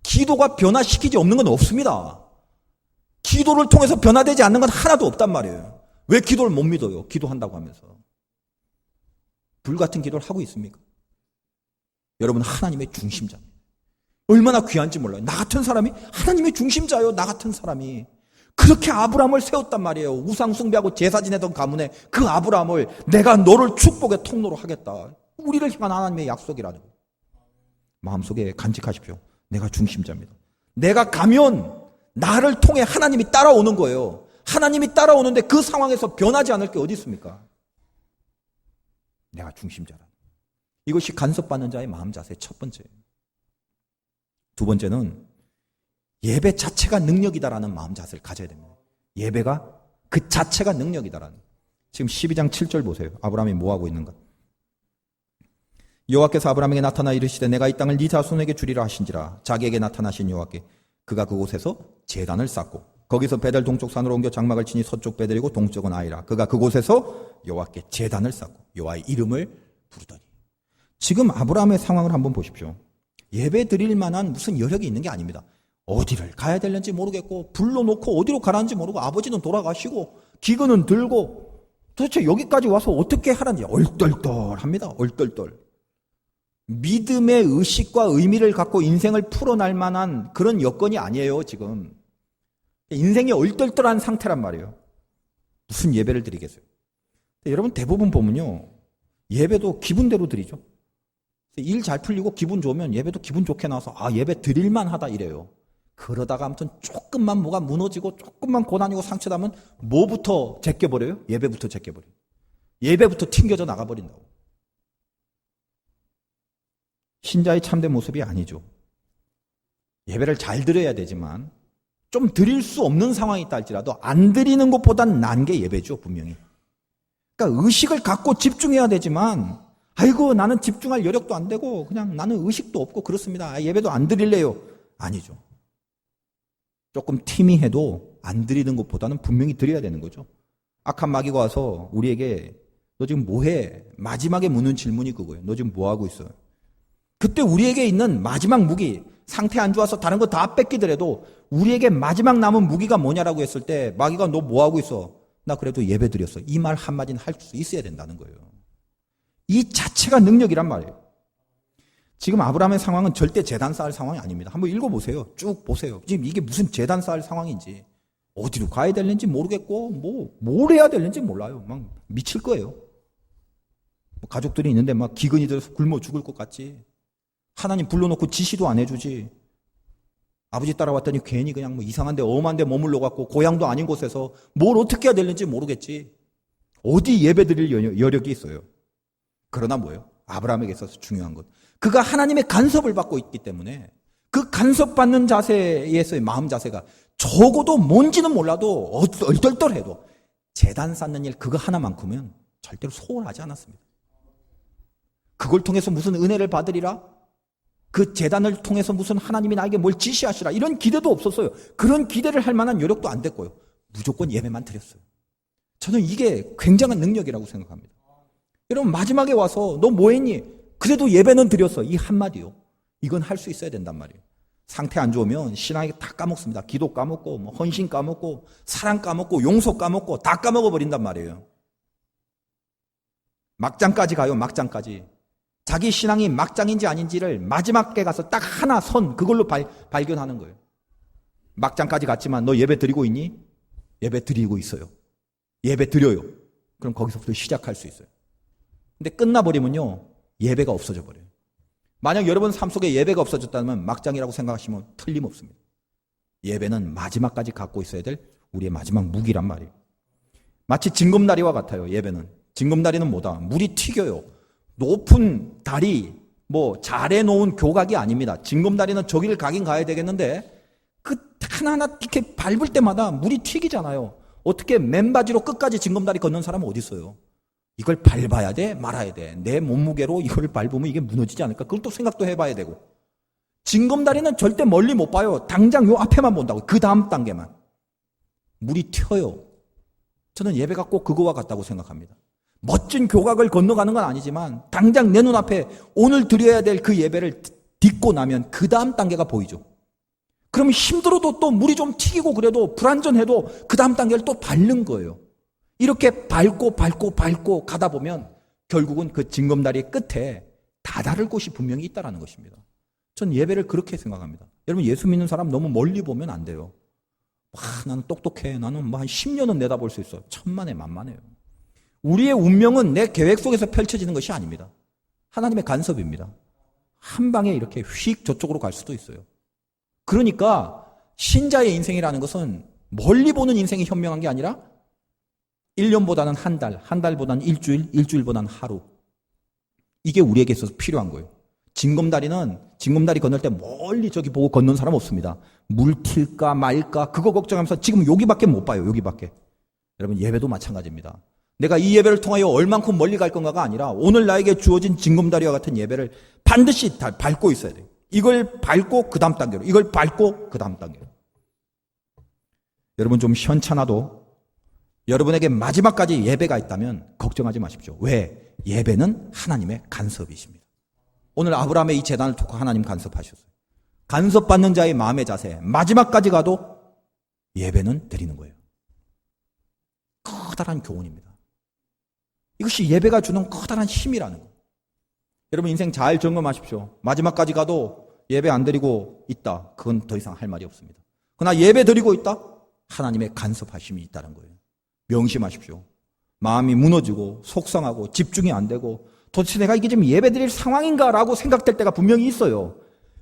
기도가 변화시키지 없는 건 없습니다. 기도를 통해서 변화되지 않는 건 하나도 없단 말이에요. 왜 기도를 못 믿어요? 기도한다고 하면서. 불같은 기도를 하고 있습니까? 여러분 하나님의 중심자입니다. 얼마나 귀한지 몰라요. 나 같은 사람이 하나님의 중심자예요. 나 같은 사람이. 그렇게 아브라함을 세웠단 말이에요. 우상 숭배하고 제사 지내던 가문에 그 아브라함을 내가 너를 축복의 통로로 하겠다. 우리를 향한 하나님의 약속이라는 거예요. 마음속에 간직하십시오. 내가 중심자입니다. 내가 가면 나를 통해 하나님이 따라오는 거예요. 하나님이 따라오는데 그 상황에서 변하지 않을 게 어디 있습니까? 내가 중심자라. 이것이 간섭받는 자의 마음 자세 첫 번째예요. 두 번째는 예배 자체가 능력이다라는 마음 자세를 가져야 됩니다. 예배가 그 자체가 능력이다라는. 지금 12장 7절 보세요. 아브라함이 뭐하고 있는가? 여호와께서 아브라함에게 나타나 이르시되 내가 이 땅을 네 자손에게 주리라 하신지라. 자기에게 나타나신 여호와께 그가 그곳에서 제단을 쌓고 거기서 베델 동쪽 산으로 옮겨 장막을 치니 서쪽 베델이고 동쪽은 아이라. 그가 그곳에서 여호와께 제단을 쌓고 여호와의 이름을 부르더니. 지금 아브라함의 상황을 한번 보십시오. 예배 드릴 만한 무슨 여력이 있는 게 아닙니다. 어디를 가야 되는지 모르겠고 불러놓고 어디로 가라는지 모르고 아버지는 돌아가시고 기근은 들고 도대체 여기까지 와서 어떻게 하라는지 얼떨떨합니다. 얼떨떨. 믿음의 의식과 의미를 갖고 인생을 풀어날 만한 그런 여건이 아니에요. 지금 인생이 얼떨떨한 상태란 말이에요. 무슨 예배를 드리겠어요? 여러분 대부분 보면요, 예배도 기분대로 드리죠. 일 잘 풀리고 기분 좋으면 예배도 기분 좋게 나와서 예배 드릴만 하다 이래요. 그러다가 아무튼 조금만 뭐가 무너지고 조금만 고난이고 상처나면 뭐부터 제껴버려요? 예배부터 제껴버려요. 예배부터 튕겨져 나가버린다고. 신자의 참된 모습이 아니죠. 예배를 잘 드려야 되지만 좀 드릴 수 없는 상황이 있다 할지라도 안 드리는 것보단 나은 게 예배죠, 분명히. 그러니까 의식을 갖고 집중해야 되지만 아이고 나는 집중할 여력도 안 되고 그냥 나는 의식도 없고 그렇습니다. 예배도 안 드릴래요. 아니죠. 조금 티미해도 안 드리는 것보다는 분명히 드려야 되는 거죠. 악한 마귀가 와서 우리에게 너 지금 뭐해? 마지막에 묻는 질문이 그거예요. 너 지금 뭐하고 있어요? 그때 우리에게 있는 마지막 무기, 상태 안 좋아서 다른 거 다 뺏기더라도 우리에게 마지막 남은 무기가 뭐냐라고 했을 때 마귀가 너 뭐하고 있어? 나 그래도 예배 드렸어. 이 말 한마디는 할 수 있어야 된다는 거예요. 이 자체가 능력이란 말이에요. 지금 아브라함의 상황은 절대 제단 쌓을 상황이 아닙니다. 한번 읽어보세요. 쭉 보세요. 지금 이게 무슨 제단 쌓을 상황인지, 어디로 가야 될는지 모르겠고, 뭘 해야 될는지 몰라요. 막 미칠 거예요. 가족들이 있는데 막 기근이 들어서 굶어 죽을 것 같지. 하나님 불러놓고 지시도 안 해주지. 아버지 따라왔더니 괜히 그냥 뭐 이상한 데 엄한 데 머물러 갖고 고향도 아닌 곳에서 뭘 어떻게 해야 될는지 모르겠지. 어디 예배 드릴 여력이 있어요. 그러나 뭐예요? 아브라함에게 있어서 중요한 것, 그가 하나님의 간섭을 받고 있기 때문에 그 간섭받는 자세에서의 마음 자세가 적어도 뭔지는 몰라도 얼떨떨해도 제단 쌓는 일 그거 하나만큼은 절대로 소홀하지 않았습니다. 그걸 통해서 무슨 은혜를 받으리라? 그 제단을 통해서 무슨 하나님이 나에게 뭘 지시하시라? 이런 기대도 없었어요. 그런 기대를 할 만한 여력도 안 됐고요. 무조건 예배만 드렸어요. 저는 이게 굉장한 능력이라고 생각합니다. 여러분, 마지막에 와서 너 뭐 했니? 그래도 예배는 드렸어. 이 한마디요. 이건 할 수 있어야 된단 말이에요. 상태 안 좋으면 신앙이 다 까먹습니다. 기도 까먹고, 뭐 헌신 까먹고, 사랑 까먹고, 용서 까먹고, 다 까먹어 버린단 말이에요. 막장까지 가요, 막장까지. 자기 신앙이 막장인지 아닌지를 마지막에 가서 딱 하나 선, 그걸로 발견하는 거예요. 막장까지 갔지만 너 예배 드리고 있니? 예배 드리고 있어요. 예배 드려요. 그럼 거기서부터 시작할 수 있어요. 근데 끝나버리면요, 예배가 없어져 버려요. 만약 여러분 삶 속에 예배가 없어졌다면 막장이라고 생각하시면 틀림없습니다. 예배는 마지막까지 갖고 있어야 될 우리의 마지막 무기란 말이에요. 마치 징검다리와 같아요. 예배는. 징검다리는 뭐다? 물이 튀겨요. 높은 다리, 뭐 잘해놓은 교각이 아닙니다. 징검다리는 저기를 가긴 가야 되겠는데 그 하나하나 이렇게 밟을 때마다 물이 튀기잖아요. 어떻게 맨바지로 끝까지 징검다리 걷는 사람은 어디 있어요? 이걸 밟아야 돼? 말아야 돼? 내 몸무게로 이걸 밟으면 이게 무너지지 않을까? 그걸 또 생각도 해봐야 되고. 징검다리는 절대 멀리 못 봐요. 당장 요 앞에만 본다고. 그 다음 단계만. 물이 튀어요. 저는 예배가 꼭 그거와 같다고 생각합니다. 멋진 교각을 건너가는 건 아니지만 당장 내 눈앞에 오늘 드려야 될 그 예배를 딛고 나면 그 다음 단계가 보이죠. 그러면 힘들어도 또 물이 좀 튀기고 그래도 불안전해도 그 다음 단계를 또 밟는 거예요. 이렇게 밟고 가다 보면 결국은 그 징검다리의 끝에 다다를 곳이 분명히 있다는 것입니다. 전 예배를 그렇게 생각합니다. 여러분, 예수 믿는 사람 너무 멀리 보면 안 돼요. 나는 똑똑해. 나는 뭐 한 10년은 내다볼 수 있어. 천만에 만만해요. 우리의 운명은 내 계획 속에서 펼쳐지는 것이 아닙니다. 하나님의 간섭입니다. 한 방에 이렇게 휙 저쪽으로 갈 수도 있어요. 그러니까 신자의 인생이라는 것은 멀리 보는 인생이 현명한 게 아니라 1년보다는 한 달, 한 달보다는 일주일, 일주일보다는 하루. 이게 우리에게 있어서 필요한 거예요. 징검다리 건널 때 멀리 저기 보고 건넌 사람 없습니다. 물 튈까 말까 그거 걱정하면서 지금 여기밖에 못 봐요. 여기밖에. 여러분, 예배도 마찬가지입니다. 내가 이 예배를 통하여 얼만큼 멀리 갈 건가가 아니라 오늘 나에게 주어진 징검다리와 같은 예배를 반드시 밟고 있어야 돼요. 이걸 밟고 그 다음 단계로, 이걸 밟고 그 다음 단계로. 여러분, 좀 현찮아도 여러분에게 마지막까지 예배가 있다면 걱정하지 마십시오. 왜? 예배는 하나님의 간섭이십니다. 오늘 아브라함의 이 제단을 놓고 하나님 간섭하셨어요. 간섭받는 자의 마음의 자세, 마지막까지 가도 예배는 드리는 거예요. 커다란 교훈입니다. 이것이 예배가 주는 커다란 힘이라는 거예요. 여러분, 인생 잘 점검하십시오. 마지막까지 가도 예배 안 드리고 있다. 그건 더 이상 할 말이 없습니다. 그러나 예배 드리고 있다? 하나님의 간섭하심이 있다는 거예요. 명심하십시오. 마음이 무너지고 속상하고 집중이 안 되고 도대체 내가 이게 지금 예배 드릴 상황인가라고 생각될 때가 분명히 있어요.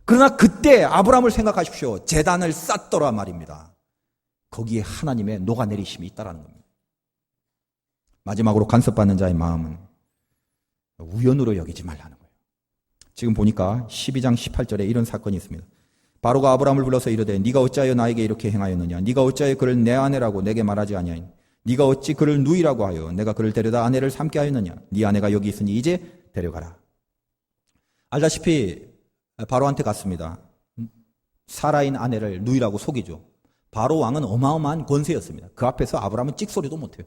그러나 그때 아브라함을 생각하십시오. 제단을 쌓더라 말입니다. 거기에 하나님의 녹아내리심이 있다는 겁니다. 마지막으로 간섭받는 자의 마음은 우연으로 여기지 말라는 거예요. 지금 보니까 12장 18절에 이런 사건이 있습니다. 바로가 아브라함을 불러서 이르되 네가 어찌하여 나에게 이렇게 행하였느냐? 네가 어찌하여 그를 내 아내라고 내게 말하지 아니하니? 네가 어찌 그를 누이라고 하여 내가 그를 데려다 아내를 삼게 하였느냐? 네 아내가 여기 있으니 이제 데려가라. 알다시피 바로한테 갔습니다. 사라인 아내를 누이라고 속이죠. 바로 왕은 어마어마한 권세였습니다. 그 앞에서 아브라함은 찍소리도 못해요.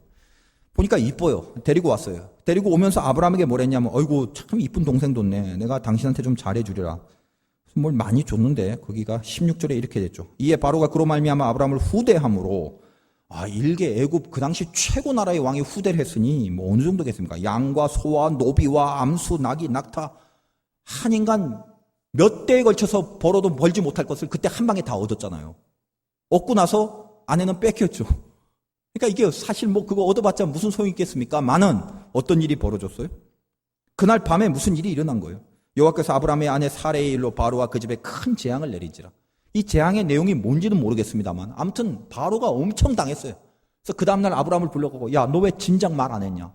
보니까 이뻐요. 데리고 왔어요. 데리고 오면서 아브라함에게 뭘 했냐면 어이구 참 이쁜 동생 뒀네. 내가 당신한테 좀 잘해주리라. 뭘 많이 줬는데 거기가 16절에 이렇게 됐죠. 이에 바로가 그로 말미암아 아브라함을 후대함으로 일개 애굽 그 당시 최고 나라의 왕이 후대를 했으니 어느 정도겠습니까? 양과 소와 노비와 암수, 나귀, 낙타 한 인간 몇 대에 걸쳐서 벌어도 벌지 못할 것을 그때 한 방에 다 얻었잖아요. 얻고 나서 아내는 뺏겼죠. 그러니까 이게 사실 뭐 그거 얻어봤자 무슨 소용이 있겠습니까? 많은 어떤 일이 벌어졌어요? 그날 밤에 무슨 일이 일어난 거예요? 여호와께서 아브라함의 아내 사레의 일로 바로와 그 집에 큰 재앙을 내린지라. 이 재앙의 내용이 뭔지는 모르겠습니다만 아무튼 바로가 엄청 당했어요. 그래서 그 다음날 아브라함을 불러가고 야, 너 왜 진작 말 안 했냐?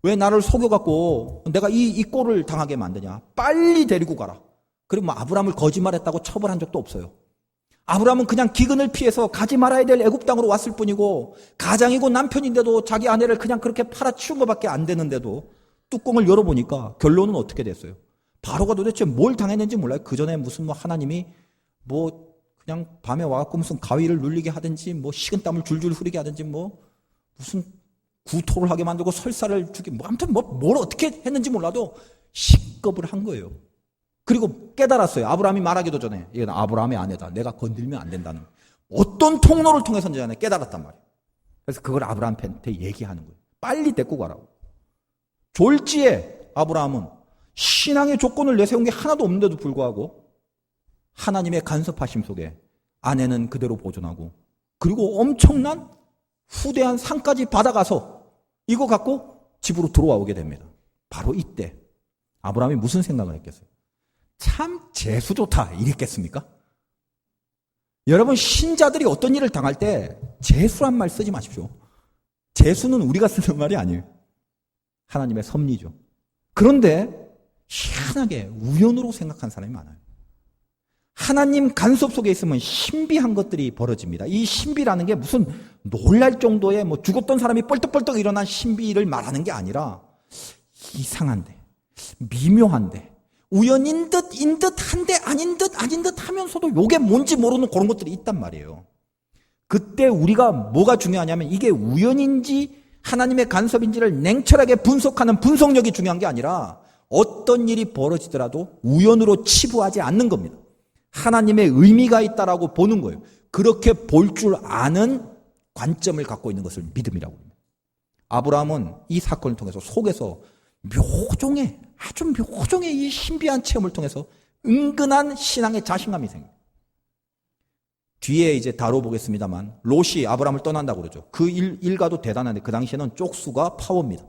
왜 나를 속여갖고 내가 이 꼴을 당하게 만드냐? 빨리 데리고 가라. 그리고 뭐 아브라함을 거짓말했다고 처벌한 적도 없어요. 아브라함은 그냥 기근을 피해서 가지 말아야 될 애굽 땅으로 왔을 뿐이고 가장이고 남편인데도 자기 아내를 그냥 그렇게 팔아치운 것밖에 안 되는데도 뚜껑을 열어보니까 결론은 어떻게 됐어요? 바로가 도대체 뭘 당했는지 몰라요. 그 전에 무슨 뭐 하나님이 뭐 그냥 밤에 와갖고 무슨 가위를 눌리게 하든지 뭐 식은땀을 줄줄 흐리게 하든지 뭐 무슨 구토를 하게 만들고 설사를 주게 뭐 아무튼 뭘 어떻게 했는지 몰라도 식겁을 한 거예요. 그리고 깨달았어요. 아브라함이 말하기도 전에 이건 아브라함의 아내다. 내가 건들면 안 된다는 어떤 통로를 통해서인지 안에 깨달았단 말이에요. 그래서 그걸 아브라함한테 얘기하는 거예요. 빨리 데리고 가라고. 졸지에 아브라함은 신앙의 조건을 내세운 게 하나도 없는데도 불구하고 하나님의 간섭하심 속에 아내는 그대로 보존하고 그리고 엄청난 후대한 상까지 받아가서 이거 갖고 집으로 들어오게 됩니다. 바로 이때 아브라함이 무슨 생각을 했겠어요? 참 재수 좋다 이랬겠습니까? 여러분 신자들이 어떤 일을 당할 때 재수란 말 쓰지 마십시오. 재수는 우리가 쓰는 말이 아니에요. 하나님의 섭리죠. 그런데 희한하게 우연으로 생각한 사람이 많아요. 하나님 간섭 속에 있으면 신비한 것들이 벌어집니다. 이 신비라는 게 무슨 놀랄 정도의 뭐 죽었던 사람이 뻘떡뻘떡 일어난 신비를 말하는 게 아니라 이상한데, 미묘한데, 우연인 듯, 인 듯, 한데 아닌 듯, 아닌 듯 하면서도 이게 뭔지 모르는 그런 것들이 있단 말이에요. 그때 우리가 뭐가 중요하냐면 이게 우연인지 하나님의 간섭인지를 냉철하게 분석하는 분석력이 중요한 게 아니라 어떤 일이 벌어지더라도 우연으로 치부하지 않는 겁니다. 하나님의 의미가 있다라고 보는 거예요. 그렇게 볼 줄 아는 관점을 갖고 있는 것을 믿음이라고 합니다. 아브라함은 이 사건을 통해서 속에서 묘종의 아주 묘종의 이 신비한 체험을 통해서 은근한 신앙의 자신감이 생깁니다. 뒤에 이제 다뤄보겠습니다만 롯이 아브라함을 떠난다고 그러죠. 그 일가도 대단한데 그 당시에는 쪽수가 파워입니다.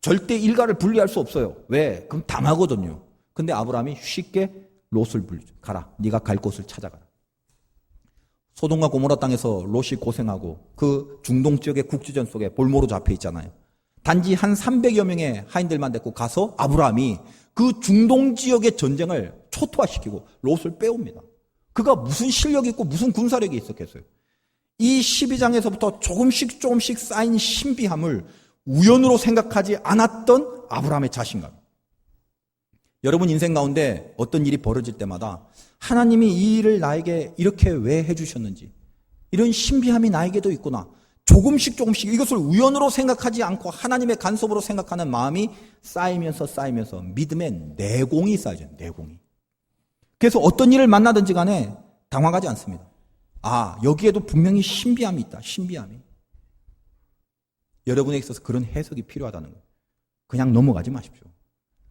절대 일가를 분리할 수 없어요. 왜? 그럼 당하거든요. 근데 아브라함이 쉽게 롯을 불리죠. 가라. 네가 갈 곳을 찾아가라. 소돔과 고모라 땅에서 롯이 고생하고 그 중동 지역의 국지전 속에 볼모로 잡혀 있잖아요. 단지 한 300여 명의 하인들만 데리고 가서 아브라함이 그 중동 지역의 전쟁을 초토화시키고 롯을 빼옵니다. 그가 무슨 실력이 있고 무슨 군사력이 있었겠어요. 이 12장에서부터 조금씩 쌓인 신비함을 우연으로 생각하지 않았던 아브라함의 자신감. 여러분 인생 가운데 어떤 일이 벌어질 때마다 하나님이 이 일을 나에게 이렇게 왜 해주셨는지 이런 신비함이 나에게도 있구나. 조금씩 이것을 우연으로 생각하지 않고 하나님의 간섭으로 생각하는 마음이 쌓이면서 믿음의 내공이 쌓여져요. 내공이. 그래서 어떤 일을 만나든지 간에 당황하지 않습니다. 아, 여기에도 분명히 신비함이 있다. 신비함이. 여러분에게 있어서 그런 해석이 필요하다는 거예요. 그냥 넘어가지 마십시오.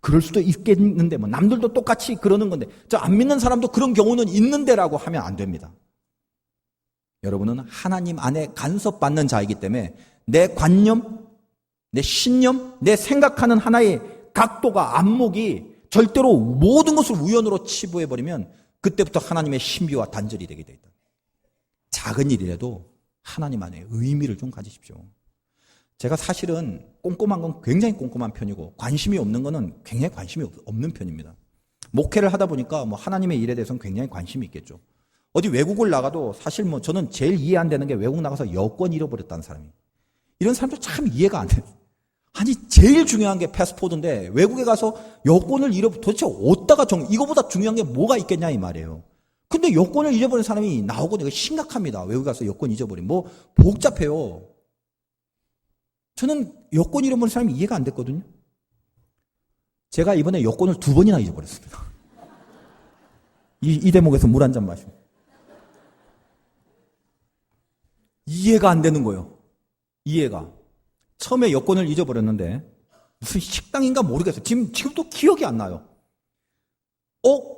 그럴 수도 있겠는데 뭐 남들도 똑같이 그러는 건데 저 안 믿는 사람도 그런 경우는 있는데라고 하면 안 됩니다. 여러분은 하나님 안에 간섭받는 자이기 때문에 내 관념, 내 신념, 내 생각하는 하나의 각도가 안목이 절대로 모든 것을 우연으로 치부해버리면 그때부터 하나님의 신비와 단절이 되게 돼 있다. 작은 일이라도 하나님 안에 의미를 좀 가지십시오. 제가 사실은 꼼꼼한 건 굉장히 꼼꼼한 편이고 관심이 없는 거는 굉장히 관심이 없는 편입니다. 목회를 하다 보니까 뭐 하나님의 일에 대해서는 굉장히 관심이 있겠죠. 어디 외국을 나가도 사실 뭐 저는 제일 이해 안 되는 게 외국 나가서 여권 잃어버렸다는 사람이. 이런 사람들 참 이해가 안 돼요. 아니 제일 중요한 게 패스포드인데 외국에 가서 여권을 도대체 어디다가 이거보다 중요한 게 뭐가 있겠냐 이 말이에요. 근데 여권을 잊어버린 사람이 나오거든요. 심각합니다. 외국에 가서 여권 잊어버린 뭐 복잡해요. 저는 여권 잃어버린 사람이 이해가 안 됐거든요. 제가 이번에 여권을 2번이나 잊어버렸습니다. 이 대목에서 물 한 잔 마시고. 이해가 안 되는 거예요. 이해가. 처음에 여권을 잊어버렸는데 무슨 식당인가 모르겠어요. 지금도 기억이 안 나요.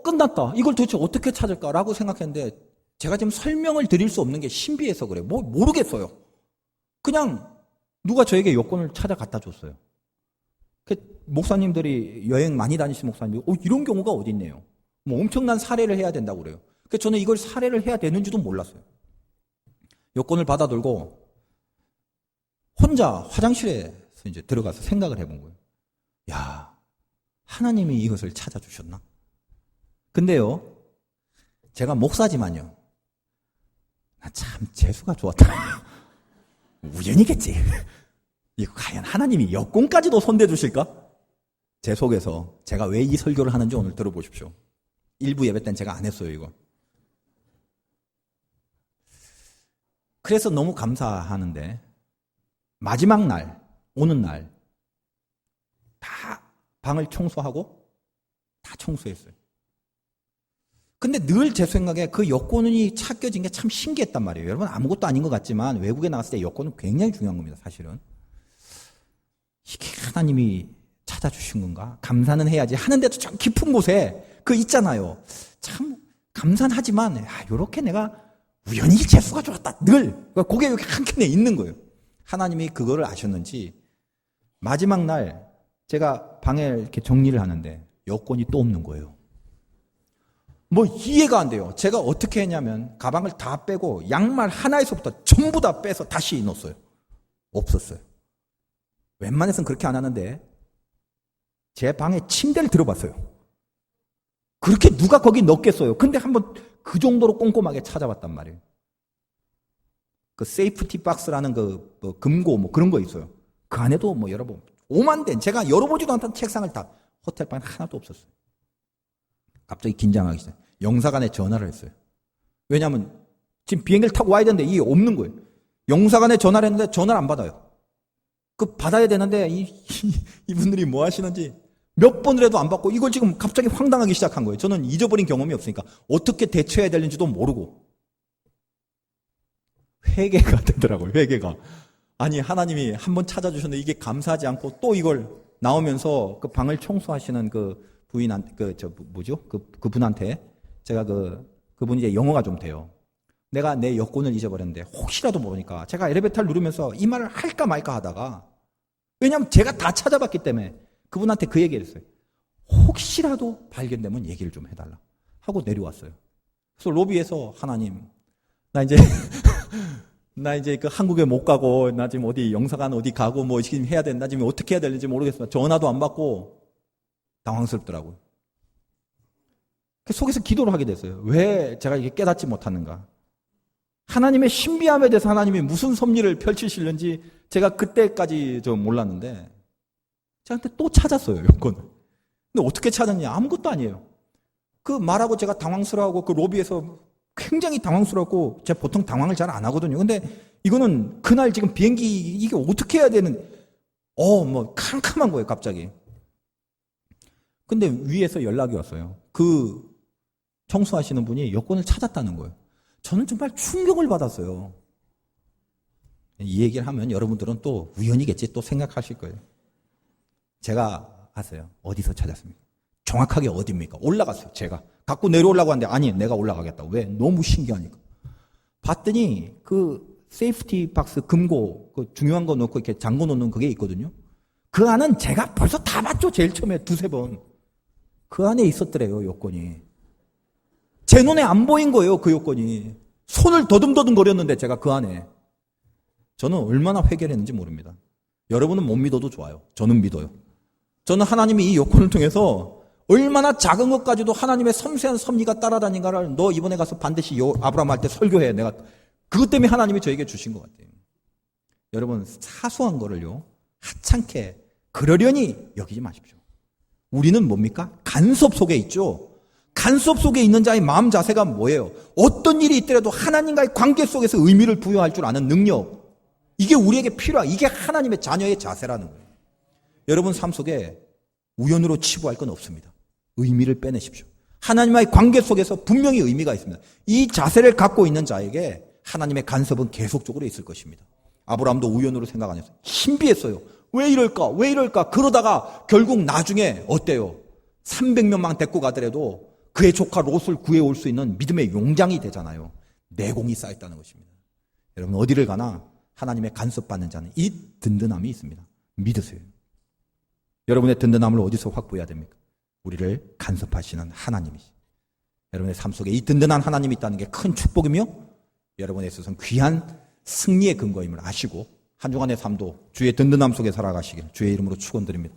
끝났다. 이걸 도대체 어떻게 찾을까라고 생각했는데 제가 지금 설명을 드릴 수 없는 게 신비해서 그래요. 모르겠어요. 그냥 누가 저에게 여권을 찾아 갖다 줬어요. 목사님들이 여행 많이 다니시는 목사님들이 이런 경우가 어디 있네요. 엄청난 사례를 해야 된다고 그래요. 그래서 저는 이걸 사례를 해야 되는지도 몰랐어요. 여권을 받아 들고 혼자 화장실에서 이제 들어가서 생각을 해본 거예요. 야, 하나님이 이것을 찾아주셨나? 근데요, 제가 목사지만요, 나 참 재수가 좋았다. 우연이겠지. 이거 과연 하나님이 여권까지도 손대주실까? 제 속에서 제가 왜 이 설교를 하는지 오늘 들어보십시오. 일부 예배 때는 제가 안 했어요, 이거. 그래서 너무 감사하는데 마지막 날, 오는 날 다 방을 청소하고 다 청소했어요. 근데 늘 제 생각에 그 여권이 찾겨진 게 참 신기했단 말이에요. 여러분, 아무것도 아닌 것 같지만 외국에 나갔을 때 여권은 굉장히 중요한 겁니다, 사실은. 이게 하나님이 찾아주신 건가? 감사는 해야지 하는데도 참 깊은 곳에 있잖아요. 참 감사하지만 이렇게 내가 우연히 재수가 좋았다. 늘 그게 여기 한켠에 있는 거예요. 하나님이 그거를 아셨는지 마지막 날 제가 방에 이렇게 정리를 하는데 여권이 또 없는 거예요. 이해가 안 돼요. 제가 어떻게 했냐면 가방을 다 빼고 양말 하나에서부터 전부 다 빼서 다시 넣었어요. 없었어요. 웬만해서는 그렇게 안 하는데 제 방에 침대를 들어봤어요. 그렇게 누가 거기 넣겠어요. 근데 한번 그 정도로 꼼꼼하게 찾아봤단 말이에요. 그 세이프티 박스라는 금고 그런 거 있어요. 그 안에도 여러분 오만된 제가 열어보지도 않던 책상을 다 호텔 방에 하나도 없었어요. 갑자기 긴장하기 시작해요. 영사관에 전화를 했어요. 왜냐하면 지금 비행기를 타고 와야 되는데 이게 없는 거예요. 영사관에 전화를 했는데 전화를 안 받아요. 받아야 되는데 이분들이 뭐 하시는지 몇 번을 해도 안 받고 이걸 지금 갑자기 황당하기 시작한 거예요. 저는 잊어버린 경험이 없으니까 어떻게 대처해야 되는지도 모르고 회개가 되더라고요. 회개가. 아니, 하나님이 한번 찾아주셨는데 이게 감사하지 않고 또 이걸 나오면서 그 방을 청소하시는 그 부인한테 그분한테 제가 그분이 이제 영어가 좀 돼요. 내가 내 여권을 잊어버렸는데 혹시라도 모르니까 제가 엘리베이터를 누르면서 이 말을 할까 말까 하다가 왜냐하면 제가 다 찾아봤기 때문에 그분한테 그 얘기를 했어요. 혹시라도 발견되면 얘기를 좀 해달라 하고 내려왔어요. 그래서 로비에서 하나님 나 이제 한국에 못 가고 나 지금 어디 영사관 어디 가고 지금 해야 된다. 지금 어떻게 해야 되는지 모르겠어. 전화도 안 받고 당황스럽더라고요. 그 속에서 기도를 하게 됐어요. 왜 제가 이게 깨닫지 못하는가? 하나님의 신비함에 대해서 하나님이 무슨 섭리를 펼치시는지 제가 그때까지 좀 몰랐는데 저한테 또 찾았어요, 여권을. 근데 어떻게 찾았냐? 아무것도 아니에요. 말하고 제가 당황스러워하고 로비에서 굉장히 당황스럽고 제가 보통 당황을 잘 안 하거든요. 근데 이거는 그날 지금 비행기 이게 어떻게 해야 되는 캄캄한 거예요, 갑자기. 근데 위에서 연락이 왔어요. 청소하시는 분이 여권을 찾았다는 거예요. 저는 정말 충격을 받았어요. 이 얘기를 하면 여러분들은 또 우연이겠지 또 생각하실 거예요. 제가 아세요. 어디서 찾았습니까? 정확하게 어디입니까? 올라갔어요. 제가 갖고 내려오려고 하는데 아니 내가 올라가겠다고. 왜? 너무 신기하니까. 봤더니 세이프티 박스 금고 중요한 거 넣고 이렇게 잠궈 놓는 그게 있거든요. 그 안은 제가 벌써 다 봤죠. 제일 처음에 두세 번. 그 안에 있었더래요, 여권이. 제 눈에 안 보인 거예요, 그 여권이. 손을 더듬더듬 거렸는데 제가 그 안에. 저는 얼마나 회개를 했는지 모릅니다. 여러분은 못 믿어도 좋아요. 저는 믿어요. 저는 하나님이 이 여권을 통해서 얼마나 작은 것까지도 하나님의 섬세한 섭리가 따라다니는가를 너 이번에 가서 반드시 아브라함 할 때 설교해. 내가 그것 때문에 하나님이 저에게 주신 것 같아요. 여러분 사소한 거를요 하찮게 그러려니 여기지 마십시오. 우리는 뭡니까? 간섭 속에 있죠. 간섭 속에 있는 자의 마음 자세가 뭐예요? 어떤 일이 있더라도 하나님과의 관계 속에서 의미를 부여할 줄 아는 능력. 이게 우리에게 필요한, 이게 하나님의 자녀의 자세라는 거예요. 여러분 삶 속에 우연으로 치부할 건 없습니다. 의미를 빼내십시오. 하나님과의 관계 속에서 분명히 의미가 있습니다. 이 자세를 갖고 있는 자에게 하나님의 간섭은 계속적으로 있을 것입니다. 아브라함도 우연으로 생각 안 했어요. 신비했어요. 왜 이럴까? 왜 이럴까? 그러다가 결국 나중에 어때요? 300명만 데리고 가더라도 그의 조카 롯을 구해올 수 있는 믿음의 용장이 되잖아요. 내공이 쌓였다는 것입니다. 여러분 어디를 가나 하나님의 간섭받는 자는 이 든든함이 있습니다. 믿으세요. 여러분의 든든함을 어디서 확보해야 됩니까? 우리를 간섭하시는 하나님이시. 여러분의 삶 속에 이 든든한 하나님이 있다는 게 큰 축복이며 여러분에 있어서는 귀한 승리의 근거임을 아시고 한 주간의 삶도 주의 든든함 속에 살아가시길 주의 이름으로 축원드립니다.